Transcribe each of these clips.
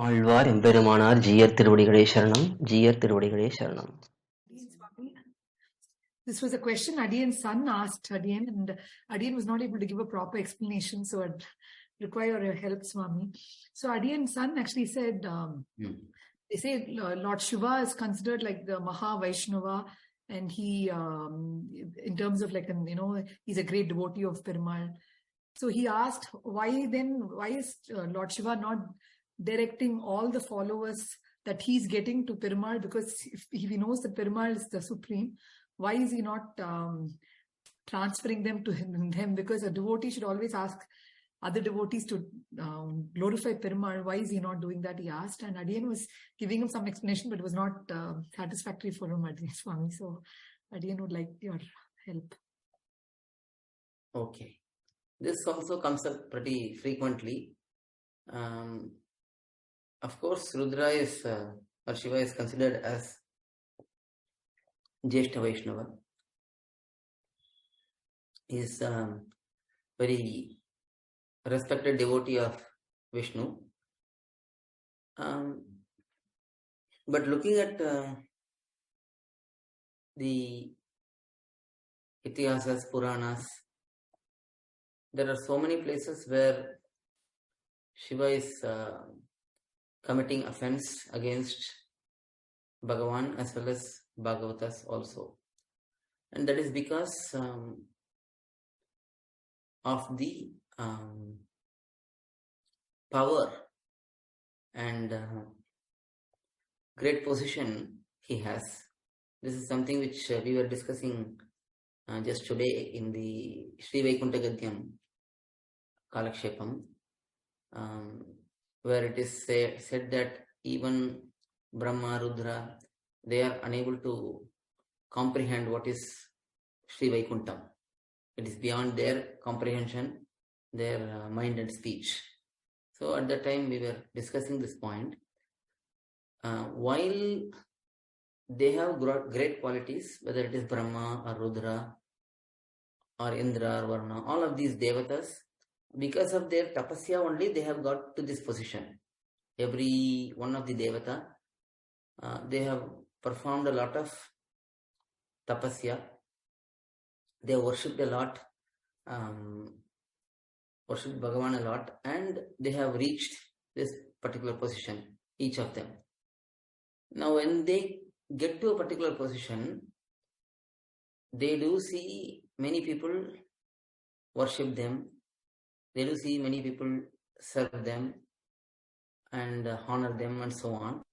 ஆழ்வார் எம்பெருமானார் ஜீயர் திருவடிகளே சரணம், ஜீயர் திருவடிகளே சரணம். This was a question Adiyan's son asked Adiyan, and Adiyan was not able to give a proper explanation, so I'd require your help, Swami. So Adiyan's son actually said, they say Lord Shiva is considered like the Maha Vaishnava, and he, in terms of like, he's a great devotee of Perumal. So he asked, why is Lord Shiva not directing all the followers that he's getting to Perumal? Because if he knows that Perumal is the supreme, why is he not transferring them to him? Because a devotee should always ask other devotees to glorify Perumal. Why is he not doing that? He asked, and Adiyan was giving him some explanation, but it was not satisfactory for him, Adiyan Swami. So Adiyan would like your help. Okay. This also comes up pretty frequently. Of course, Rudra is, or Shiva is considered as Jyeshta Vaishnava. He is very respected devotee of Vishnu. But looking at the Itihasas, Puranas, there are so many places where Shiva is committing offense against Bhagavan as well as Bhagavatas also. And that is because of the power and great position he has. This is something which we were discussing just today in the Sri Vaikuntha Gadyam Kalakshepam, where it is said that even Brahma, Rudra, they are unable to comprehend what is Sri Vaikuntha. It is beyond their comprehension, their mind and speech. So at that time we were discussing this point. While they have great qualities, whether it is Brahma or Rudra or Indra or Varna, all of these devatas, because of their tapasya only they have got to this position. Every one of the devata, they have performed a lot of tapasya. They worshipped a lot, worshipped Bhagavan a lot, and they have reached this particular position, each of them. Now when they get to a particular position, they do see many people worship them, they do see many people serve them and honor them and so on.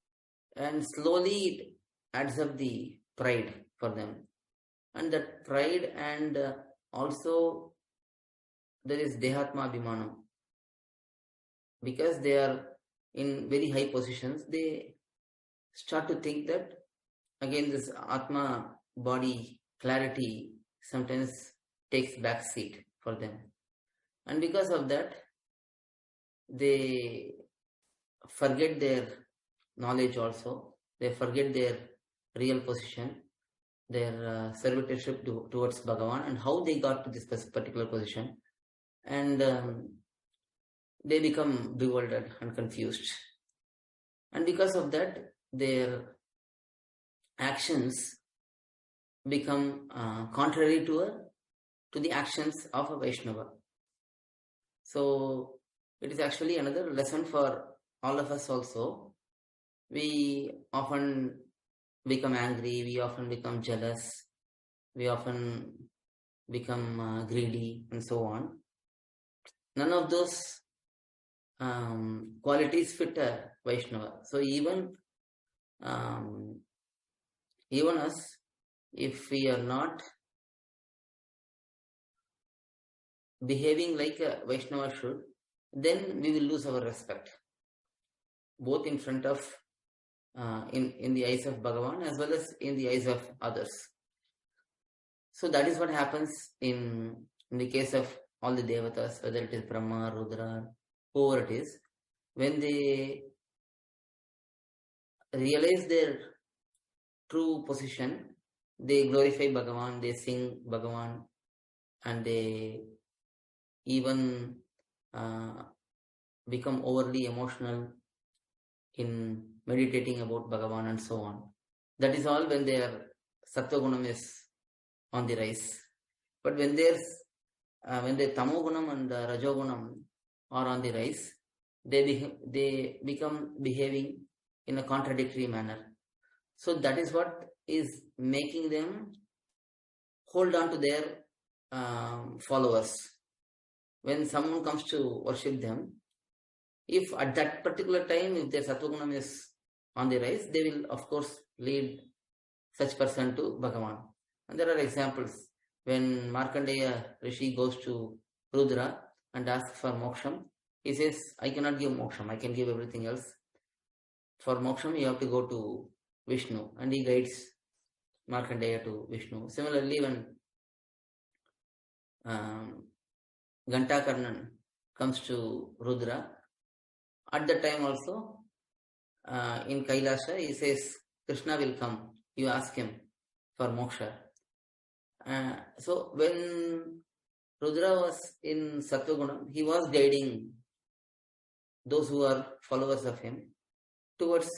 And slowly it adds up the pride for them. And that pride, and also there is Dehatma Abhimanam. Because they are in very high positions, they start to think that again this Atma body clarity sometimes takes back seat for them. And because of that, they forget their knowledge also. They forget their real position, their servitorship towards Bhagavan, and how they got to this particular position. And they become bewildered and confused. And because of that, their actions become contrary to the actions of a Vaishnava. So it is actually another lesson for all of us also. We often become angry, we often become jealous, we often become greedy and so on. None of those qualities fit a Vaishnava. So even us, if we are not behaving like a Vaishnava should, then we will lose our respect, both in front of, in the eyes of Bhagavan as well as in the eyes of others. So that is what happens in the case of all the devatas, whether it is Brahma, Rudra, whoever it is. When they realize their true position, they glorify Bhagavan, they sing Bhagavan, and they even become overly emotional in meditating about Bhagavan and so on. That is all when their Sattva Gunam is on the rise. But when their Tamo Gunam and Rajo Gunam are on the rise, they become behaving in a contradictory manner. So that is what is making them hold on to their followers. When someone comes to worship them, if at that particular time, if their Sattva Gunam is on the rise, they will of course lead such person to Bhagavan. And there are examples. When Markandeya Rishi goes to Rudhra and asks for moksham, he says, I cannot give moksham, I can give everything else. For moksham, you have to go to Vishnu, and he guides Markandeya to Vishnu. Similarly, when Ghantakarnan comes to Rudra, at that time also, in Kailasha, he says, Krishna will come, you ask him for moksha. So when Rudra was in Sattva-guna, he was guiding those who are followers of him towards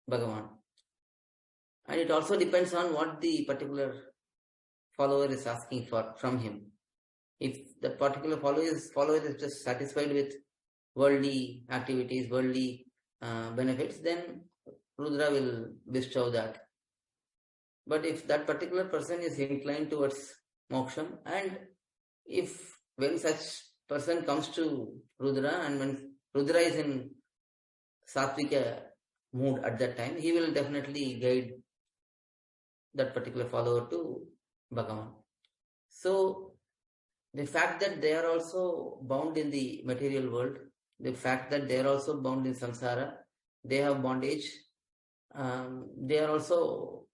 Bhagavan. And it also depends on what the particular follower is asking for from him. If the particular follower is just satisfied with worldly activities, worldly benefits, then Rudra will bestow that. But if that particular person is inclined towards moksham, and when such person comes to Rudra, and when Rudra is in sattvika mood at that time, he will definitely guide that particular follower to Bhagavan. So the fact that they are also bound in the material world, the fact that they are also bound in samsara, they have bondage, they are also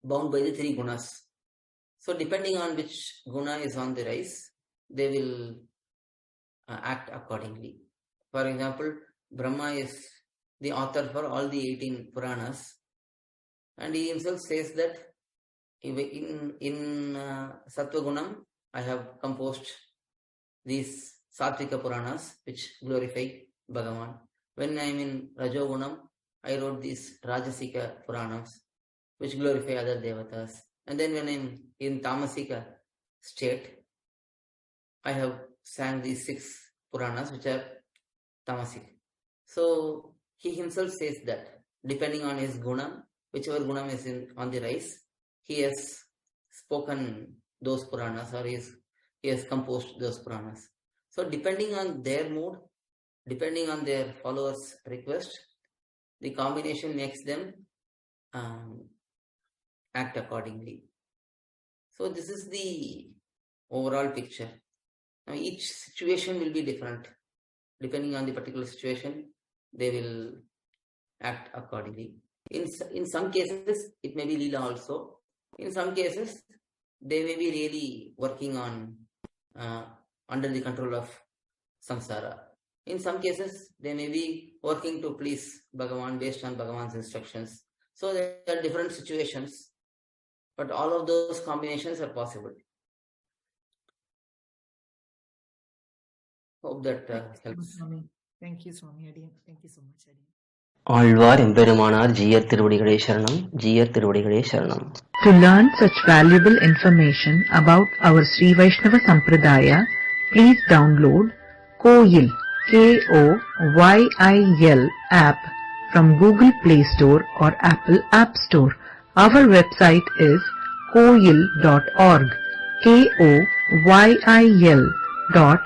bound by the three gunas. So depending on which guna is on the rise, they will act accordingly. For example, Brahma is the author for all the 18 Puranas, and he himself says that in Sattva Gunam, I have composed these Sattvika Puranas which glorify Bhagavan. When I am in Rajo Gunam, I wrote these Rajasika Puranas which glorify other devatas. And then when I am in Tamasika state, I have sang these 6 Puranas which are Tamasika. So he himself says that depending on his guna, whichever guna is on the rise, he has spoken those Puranas, or he has composed those Puranas. So depending on their mood, depending on their followers' request, the combination makes them act accordingly. So this is the overall picture. Now each situation will be different. Depending on the particular situation, they will act accordingly. In some cases, it may be Leela also. In some cases, they may be really working on under the control of samsara. In some cases, they may be working to please Bhagavan based on Bhagavan's instructions. So there are different situations, but all of those combinations are possible. Hope that helps. Thank you, Swami. Thank you so much, Adi. Alvar எம்பெருமானார் ஜீயர் திருவடிகளே சரணம். ஜீயர் திருவடிகளே சரணம். To learn such valuable information about our Sri Vaishnava Sampradaya, please download Koyil, K-O-Y-I-L app from Google Play Store or Apple App Store. Our website is koyil.org, Koyil.org.